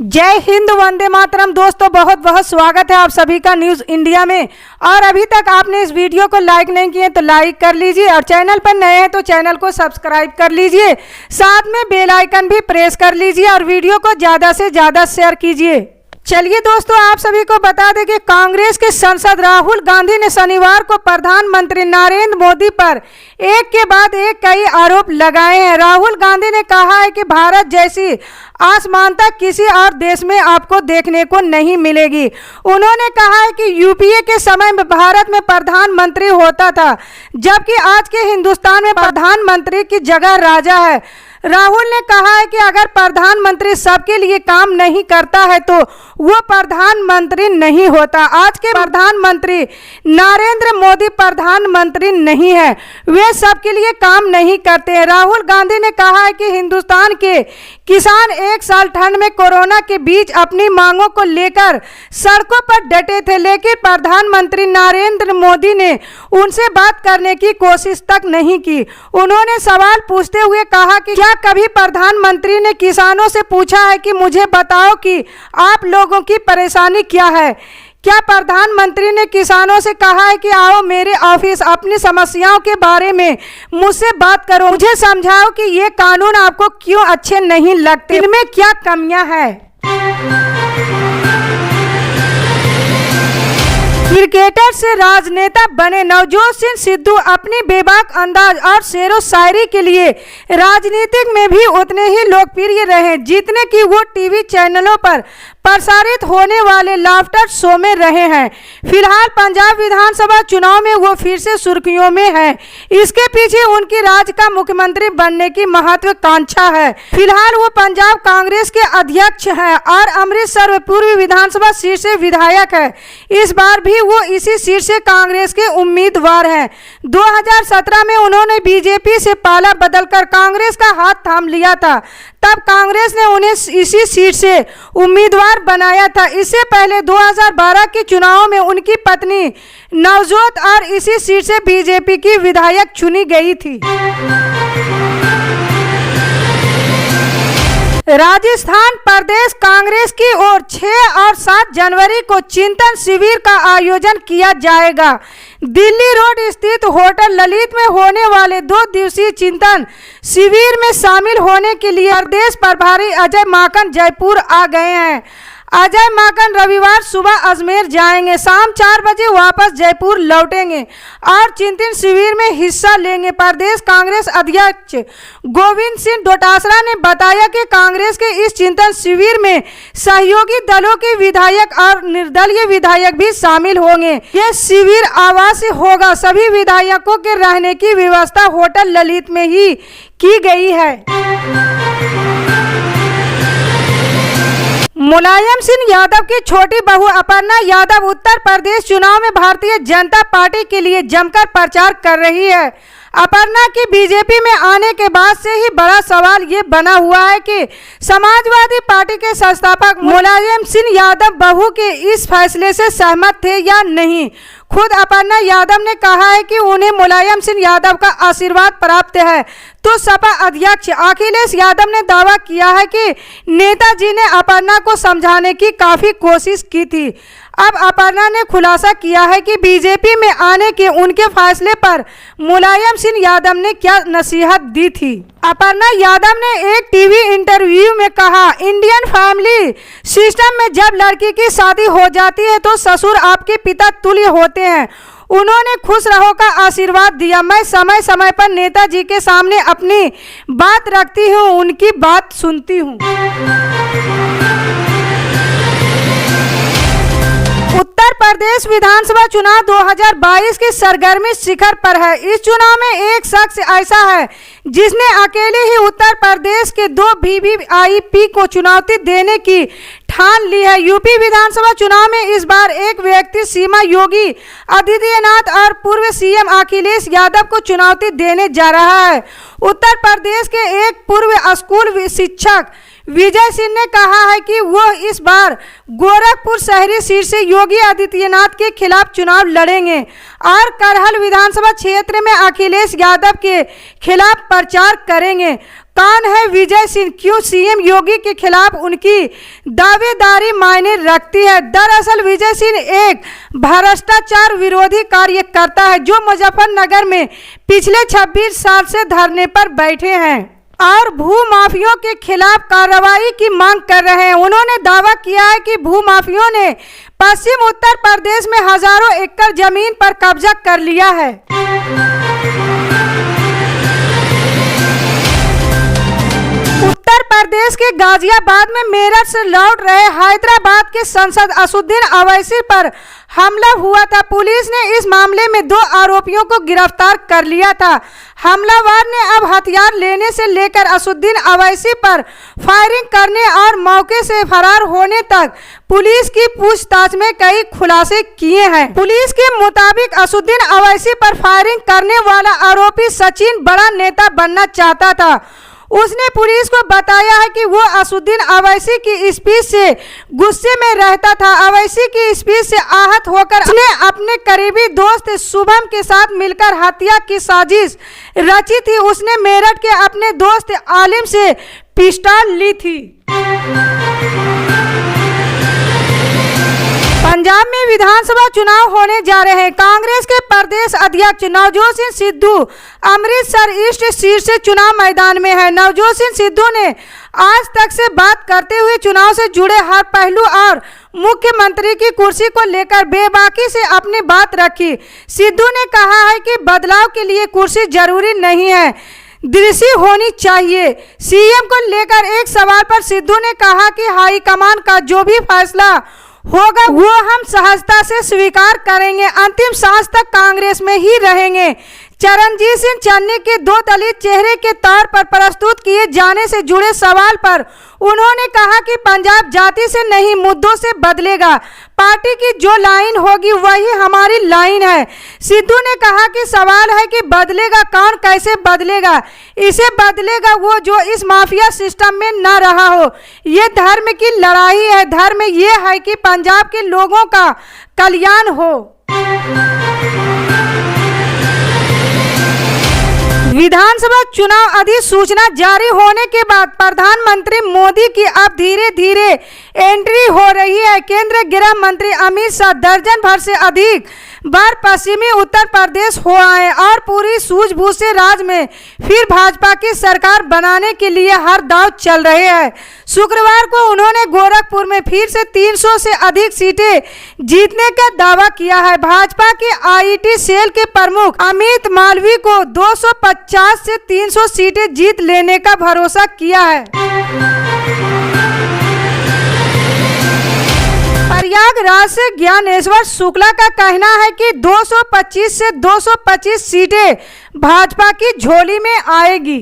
जय हिंद, वंदे मातरम। दोस्तों, बहुत बहुत स्वागत है आप सभी का न्यूज़ इंडिया में। और अभी तक आपने इस वीडियो को लाइक नहीं किए तो लाइक कर लीजिए, और चैनल पर नए हैं तो चैनल को सब्सक्राइब कर लीजिए, साथ में बेल आइकन भी प्रेस कर लीजिए और वीडियो को ज़्यादा से ज़्यादा शेयर कीजिए। चलिए दोस्तों, आप सभी को बता दें कि कांग्रेस के सांसद राहुल गांधी ने शनिवार को प्रधानमंत्री नरेंद्र मोदी पर एक के बाद एक कई आरोप लगाए हैं। राहुल गांधी ने कहा है कि भारत जैसी असमानता किसी और देश में आपको देखने को नहीं मिलेगी। उन्होंने कहा है कि यूपीए के समय में भारत में प्रधानमंत्री होता था, जबकि आज के हिंदुस्तान में प्रधानमंत्री की जगह राजा है। राहुल ने कहा है कि अगर प्रधानमंत्री सबके लिए काम नहीं करता है तो वो प्रधानमंत्री नहीं होता। आज के प्रधानमंत्री नरेंद्र मोदी प्रधानमंत्री नहीं है, वे सबके लिए काम नहीं करते हैं। राहुल गांधी ने कहा है कि हिंदुस्तान के किसान एक साल ठंड में कोरोना के बीच अपनी मांगों को लेकर सड़कों पर डटे थे, लेकिन प्रधानमंत्री नरेंद्र मोदी ने उनसे बात करने की कोशिश तक नहीं की। उन्होंने सवाल पूछते हुए कहा कि क्या कभी प्रधानमंत्री ने किसानों से पूछा है कि मुझे बताओ कि आप लोगों की परेशानी क्या है? क्या प्रधानमंत्री ने किसानों से कहा है कि आओ मेरे ऑफिस, अपनी समस्याओं के बारे में मुझसे बात करो, मुझे समझाओ कि ये कानून आपको क्यों अच्छे नहीं लगते, इनमें क्या कमियां हैं? क्रिकेटर से राजनेता बने नवजोत सिंह सिद्धू अपनी बेबाक अंदाज और शेरो शायरी के लिए राजनीतिक में भी उतने ही लोकप्रिय रहे जितने कि वो टीवी चैनलों पर प्रसारित होने वाले लाफ्टर शो में रहे हैं। फिलहाल पंजाब विधानसभा चुनाव में वो फिर से सुर्खियों में हैं। इसके पीछे उनकी राज्य का मुख्यमंत्री बनने की महत्वाकांक्षा है। फिलहाल वो पंजाब कांग्रेस के अध्यक्ष हैं और अमृतसर पूर्व विधानसभा सीट से विधायक है। इस बार भी वो इसी सीट से कांग्रेस के उम्मीदवार हैं। 2017 में उन्होंने बीजेपी से पाला बदलकर कांग्रेस का हाथ थाम लिया था, तब कांग्रेस ने उन्हें इसी सीट से उम्मीदवार बनाया था। इससे पहले 2012 के चुनाव में उनकी पत्नी नवजोत और इसी सीट से बीजेपी की विधायक चुनी गई थी। राजस्थान प्रदेश कांग्रेस की ओर 6 और 7 जनवरी को चिंतन शिविर का आयोजन किया जाएगा। दिल्ली रोड स्थित होटल ललित में होने वाले 2 दिवसीय चिंतन शिविर में शामिल होने के लिए प्रदेश प्रभारी अजय माकन जयपुर आ गए हैं। अजय माकन रविवार सुबह अजमेर जाएंगे, शाम 4 बजे वापस जयपुर लौटेंगे और चिंतन शिविर में हिस्सा लेंगे। प्रदेश कांग्रेस अध्यक्ष गोविंद सिंह डोटासरा ने बताया कि कांग्रेस के इस चिंतन शिविर में सहयोगी दलों के विधायक और निर्दलीय विधायक भी शामिल होंगे। यह शिविर आवासीय होगा। सभी विधायकों के रहने की व्यवस्था होटल ललित में ही की गई है। मुलायम सिंह यादव की छोटी बहू अपर्णा यादव उत्तर प्रदेश चुनाव में भारतीय जनता पार्टी के लिए जमकर प्रचार कर रही है। अपर्णा की बीजेपी में आने के बाद से ही बड़ा सवाल ये बना हुआ है कि समाजवादी पार्टी के संस्थापक मुलायम सिंह यादव बहू के इस फैसले से सहमत थे या नहीं। खुद अपर्णा यादव ने कहा है कि उन्हें मुलायम सिंह यादव का आशीर्वाद प्राप्त है, तो सपा अध्यक्ष अखिलेश यादव ने दावा किया है कि नेताजी ने अपर्णा को समझाने की काफी कोशिश की थी। अब अपर्णा ने खुलासा किया है कि बीजेपी में आने के उनके फैसले पर मुलायम सिंह यादव ने क्या नसीहत दी थी। अपर्णा यादव ने एक टीवी इंटरव्यू में कहा, इंडियन फैमिली सिस्टम में जब लड़की की शादी हो जाती है तो ससुर आपके पिता तुल्य होते हैं। उन्होंने खुश रहो का आशीर्वाद दिया। मैं समय समय पर नेताजी के सामने अपनी बात रखती हूँ, उनकी बात सुनती हूँ। उत्तर प्रदेश विधानसभा चुनाव 2022 की सरगर्मी शिखर पर है। इस चुनाव में एक शख्स ऐसा है जिसने अकेले ही उत्तर प्रदेश के 2 वीवीआईपी को चुनौती देने की ठान ली है। यूपी विधानसभा चुनाव में इस बार एक व्यक्ति सीमा योगी आदित्यनाथ और पूर्व सीएम अखिलेश यादव को चुनौती देने जा रहा है। उत्तर प्रदेश के एक पूर्व स्कूल शिक्षक विजय सिंह ने कहा है कि वो इस बार गोरखपुर शहरी सीट से योगी आदित्यनाथ के खिलाफ चुनाव लड़ेंगे और करहल विधानसभा क्षेत्र में अखिलेश यादव के खिलाफ प्रचार करेंगे। कौन है विजय सिंह, क्यों सीएम योगी के खिलाफ उनकी दावेदारी मायने रखती है। दरअसल विजय सिंह एक भ्रष्टाचार विरोधी कार्यकर्ता है जो मुजफ्फरनगर में पिछले 26 साल से धरने पर बैठे हैं और भू माफियों के खिलाफ कार्रवाई की मांग कर रहे हैं। उन्होंने दावा किया है कि भू माफियों ने पश्चिम उत्तर प्रदेश में हजारों एकड़ जमीन पर कब्जा कर लिया है। उत्तर प्रदेश के गाजियाबाद में मेरठ से लौट रहे हैदराबाद के सांसद असदुद्दीन अवैसी पर हमला हुआ था। पुलिस ने इस मामले में 2 आरोपियों को गिरफ्तार कर लिया था। हमलावर ने अब हथियार लेने से लेकर असदुद्दीन अवैसी पर फायरिंग करने और मौके से फरार होने तक पुलिस की पूछताछ में कई खुलासे किए हैं। पुलिस के मुताबिक असदुद्दीन अवैसी पर फायरिंग करने वाला आरोपी सचिन बड़ा नेता बनना चाहता था। उसने पुलिस को बताया है कि वो असदुद्दीन अवैसी की स्पीच से गुस्से में रहता था। अवैसी की स्पीच से आहत होकर उसने अपने करीबी दोस्त शुभम के साथ मिलकर हत्या की साजिश रची थी। उसने मेरठ के अपने दोस्त आलिम से पिस्टल ली थी। पंजाब में विधानसभा चुनाव होने जा रहे हैं। कांग्रेस के प्रदेश अध्यक्ष नवजोत सिंह सिद्धू अमृतसर ईस्ट सीट से चुनाव मैदान में है। नवजोत सिंह सिद्धू ने आज तक से बात करते हुए चुनाव से जुड़े हर पहलू और मुख्यमंत्री की कुर्सी को लेकर बेबाकी से अपनी बात रखी। सिद्धू ने कहा है कि बदलाव के लिए कुर्सी जरूरी नहीं है, दृष्टि होनी चाहिए। सीएम को लेकर एक सवाल पर सिद्धू ने कहा कि हाईकमान का जो भी फैसला होगा वो हम सहजता से स्वीकार करेंगे, अंतिम सांस तक कांग्रेस में ही रहेंगे। चरणजीत सिंह चन्नी के 2 दलित चेहरे के तौर पर प्रस्तुत किए जाने से जुड़े सवाल पर उन्होंने कहा कि पंजाब जाति से नहीं मुद्दों से बदलेगा, पार्टी की जो लाइन होगी वही हमारी लाइन है। सिद्धू ने कहा कि सवाल है कि बदलेगा कौन, कैसे बदलेगा, इसे बदलेगा वो जो इस माफिया सिस्टम में न रहा हो। ये धर्म की लड़ाई है, धर्म ये है कि पंजाब के लोगों का कल्याण हो। विधानसभा चुनाव अधिसूचना जारी होने के बाद प्रधानमंत्री मोदी की अब धीरे धीरे एंट्री हो रही है। केंद्रीय गृह मंत्री अमित शाह दर्जन भर से अधिक बार पश्चिमी उत्तर प्रदेश हो आए और पूरी सूझबूझ से राज्य में फिर भाजपा की सरकार बनाने के लिए हर दांव चल रहे हैं। शुक्रवार को उन्होंने गोरखपुर में फिर से 300 से अधिक सीटें जीतने का दावा किया है। भाजपा के आईटी सेल के प्रमुख अमित मालवीय को 250 से 300 सीटें जीत लेने का भरोसा किया है। प्रयागराज से ज्ञानेश्वर शुक्ला का कहना है कि 225 से 225 सीटें भाजपा की झोली में आएगी।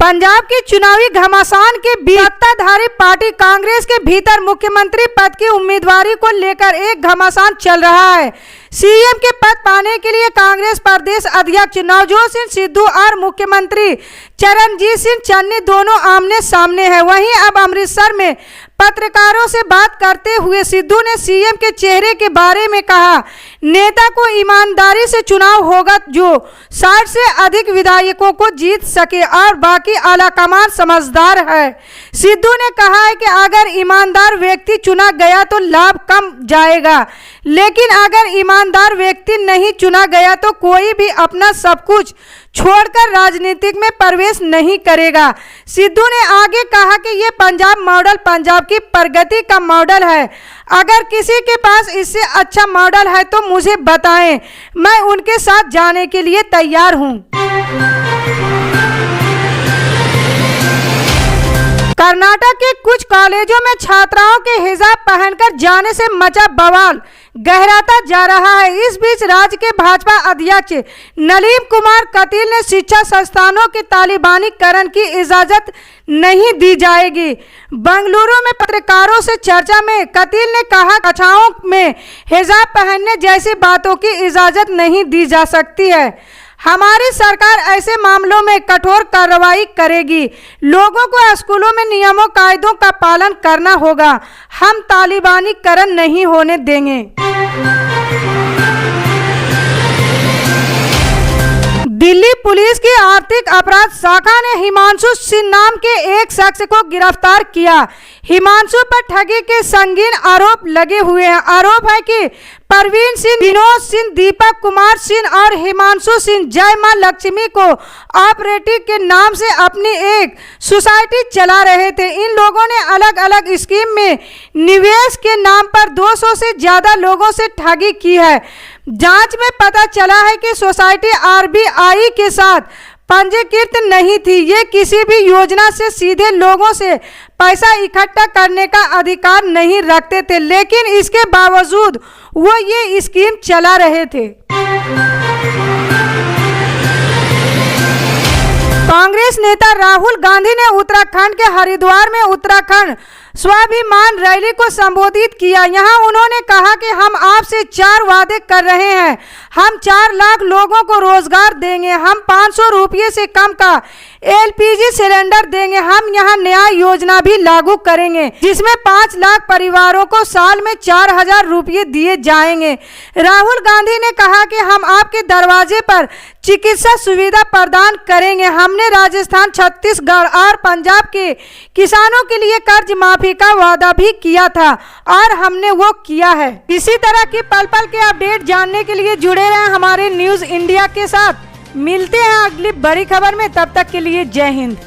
पंजाब की चुनावी घमासान के बीच सत्ताधारी पार्टी कांग्रेस के भीतर मुख्यमंत्री पद की उम्मीदवारी को लेकर एक घमासान चल रहा है। सीएम के पद पाने के लिए कांग्रेस प्रदेश अध्यक्ष नवजोत सिंह सिद्धू और मुख्यमंत्री चरणजीत सिंह चन्नी दोनों आमने सामने हैं। वहीं अब अमृतसर में पत्रकारों से बात करते हुए सिद्धू ने सीएम के चेहरे के बारे में कहा, नेता को ईमानदारी से चुनाव होगा जो 60 से अधिक विधायकों को जीत सके और बाकी आलाकमान समझदार है। सिद्धू ने कहा है कि अगर ईमानदार व्यक्ति चुना गया तो लाभ कम जाएगा, लेकिन अगर ईमानदार व्यक्ति नहीं चुना गया तो कोई भी अपना सब कुछ छोड़कर राजनीतिक में प्रवेश नहीं करेगा। सिद्धू ने आगे कहा कि ये पंजाब मॉडल पंजाब की प्रगति का मॉडल है। अगर किसी के पास इससे अच्छा मॉडल है तो मुझे बताएं, मैं उनके साथ जाने के लिए तैयार हूं। कर्नाटक के कुछ कॉलेजों में छात्राओं के हिजाब पहनकर जाने से मचा बवाल गहराता जा रहा है। इस बीच राज्य के भाजपा अध्यक्ष नलीन कुमार कतील ने शिक्षा संस्थानों के तालिबानीकरण की इजाजत नहीं दी जाएगी। बेंगलुरु में पत्रकारों से चर्चा में कतील ने कहा, कक्षाओं में हिजाब पहनने जैसी बातों की इजाजत नहीं दी जा सकती है। हमारी सरकार ऐसे मामलों में कठोर कार्रवाई करेगी। लोगों को स्कूलों में नियमों कायदों का पालन करना होगा। हम तालिबानीकरण नहीं होने देंगे। दिल्ली पुलिस की आर्थिक अपराध शाखा ने हिमांशु सिंह नाम के एक शख्स को गिरफ्तार किया। हिमांशु पर ठगी के संगीन आरोप लगे हुए हैं। आरोप है कि परवीन सिंह, विनोद सिंह, दीपक कुमार सिंह और हिमांशु सिंह जय मां लक्ष्मी को ऑपरेटिव के नाम से अपनी एक सोसाइटी चला रहे थे। इन लोगों ने अलग अलग स्कीम में निवेश के नाम पर 200 से ज्यादा लोगों से ठगी की है। जांच में पता चला है कि सोसाइटी आरबीआई के साथ पंजीकृत नहीं थी। ये किसी भी योजना से सीधे लोगों से पैसा इकट्ठा करने का अधिकार नहीं रखते थे, लेकिन इसके बावजूद वो ये स्कीम चला रहे थे। कांग्रेस नेता राहुल गांधी ने उत्तराखंड के हरिद्वार में उत्तराखंड स्वाभिमान रैली को संबोधित किया। यहां उन्होंने कहा कि हम आपसे 4 वादे कर रहे हैं। हम 4 लाख लोगों को रोजगार देंगे, हम 500 रुपये से कम का एलपीजी सिलेंडर देंगे, हम यहां न्याय योजना भी लागू करेंगे जिसमें 5 लाख परिवारों को साल में 4000 रुपये दिए जाएंगे। राहुल गांधी ने कहा कि हम आपके दरवाजे पर चिकित्सा सुविधा प्रदान करेंगे। हमने राजस्थान, छत्तीसगढ़ और पंजाब के किसानों के लिए कर्ज माफी का वादा भी किया था और हमने वो किया है। इसी तरह की पल पल के अपडेट जानने के लिए जुड़े रहें हमारे न्यूज़ इंडिया के साथ। मिलते हैं अगली बड़ी खबर में, तब तक के लिए जय हिंद।